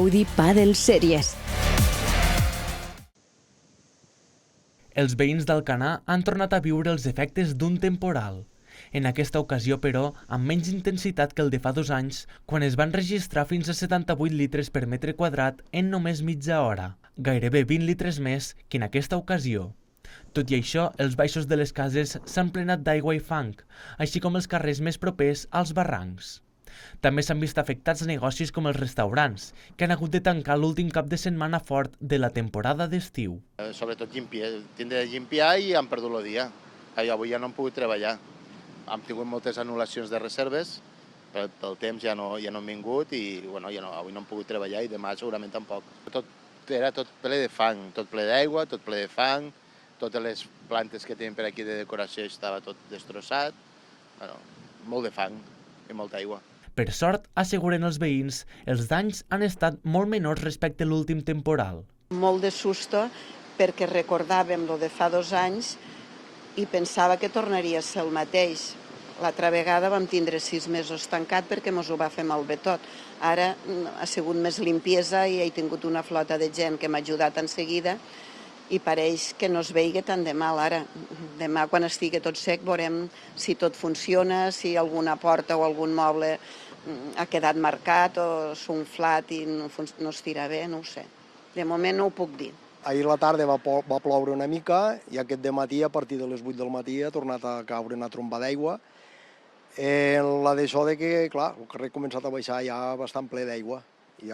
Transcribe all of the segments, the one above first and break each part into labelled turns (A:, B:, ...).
A: Audi Padel Series.
B: Els veïns d'Alcanar han tornat a viure els efectes d'un temporal. En aquesta ocasió, però, amb menys intensitat que el de fa 2 anys, quan es van registrar fins a 78 litres per metre quadrat en només mitja hora, gairebé 20 litres més que en aquesta ocasió. Tot i això, els baixos de les cases s'han plenat d'aigua i fang, així com els carrers més propers als barrancs. També s'han vist afectats negocis com els restaurants, que han hagut de tancar l'últim cap de setmana fort de la temporada d'estiu.
C: Sobretot tindre de limpiar i han perdut el dia. Avui ja no hem pogut treballar. Hem tingut moltes anul·lacions de reserves, però pel temps ja no han vingut i avui no hem pogut treballar i demà segurament tampoc. Era tot ple de fang, tot ple d'aigua, tot ple de fang, totes les plantes que tenim per aquí de decoració estava tot destrossat, molt de fang i molta aigua.
B: Per sort, asseguren els veïns, els danys han estat molt menors respecte a l'últim temporal.
D: Molt de susto perquè recordàvem lo de fa 2 anys i pensava que tornaria a ser el mateix. L'altra vegada vam tindre 6 mesos tancat perquè mos ho va fer malbé tot. Ara ha sigut més limpiesa i he tingut una flota de gent que m'ha ajudat en seguida i pareix que no es veigui tant de mal ara. Demà, quan estigui tot sec, veurem si tot funciona, si alguna porta o algun moble ha quedat marcat o s'ha inflat i no es tira bé, no ho sé. De moment no ho puc dir.
E: Ahir a la tarda va ploure una mica i aquest dematí, a partir de les 8 del matí, ha tornat a caure una tromba d'aigua. La d'això de que, clar, el carrer ha començat a baixar ja bastant ple d'aigua. I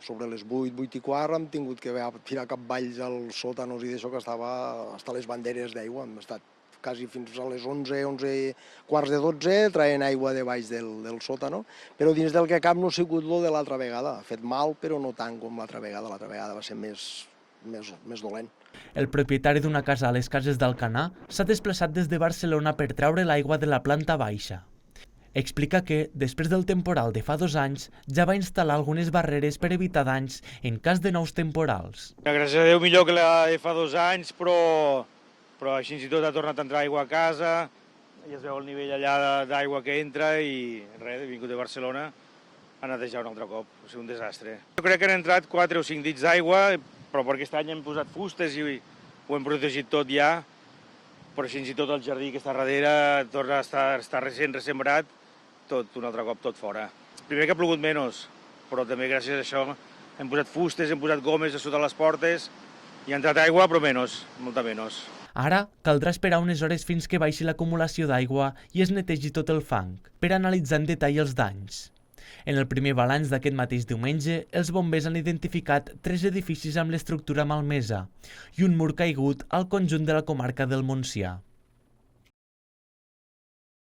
E: sobre les 8, 8 i quart hem tingut que tirar cap valls als sòtanos i d'això que estava fins a les banderes d'aigua. Hem estat quasi fins a les 11, 11 quarts de 12 traient aigua de baix del sòtano, però dins del que cap no ha sigut lo de l'altra vegada. Ha fet mal, però no tant com l'altra vegada. L'altra vegada va ser més dolent.
B: El propietari d'una casa a les Cases d'Alcanar s'ha desplaçat des de Barcelona per treure l'aigua de la planta baixa. Explica que, després del temporal de fa 2 anys, ja va instal·lar algunes barreres per evitar danys en cas de nous temporals.
F: Gràcies a Déu millor que la de fa 2 anys, però així i tot ha tornat a entrar aigua a casa, ja es veu el nivell allà d'aigua que entra i res, he vingut de Barcelona a netejar un altre cop, ha sigut un desastre. Jo crec que han entrat 4 o 5 dits d'aigua, però per aquest any hem posat fustes i ho hem protegit tot ja, però així i tot el jardí que està darrere torna a estar recent ressembrat, tot un altre cop tot fora. Primer que ha plogut menys, però també gràcies a això hem posat fustes, hem posat gomes a sota les portes i ha entrat aigua, però menys, molta menys.
B: Ara caldrà esperar unes hores fins que baixi l'acumulació d'aigua i es netegi tot el fang, per analitzar en detall els danys. En el primer balanç d'aquest mateix diumenge, els bombers han identificat 3 edificis amb l'estructura malmesa i un mur caigut al conjunt de la comarca del Montsià.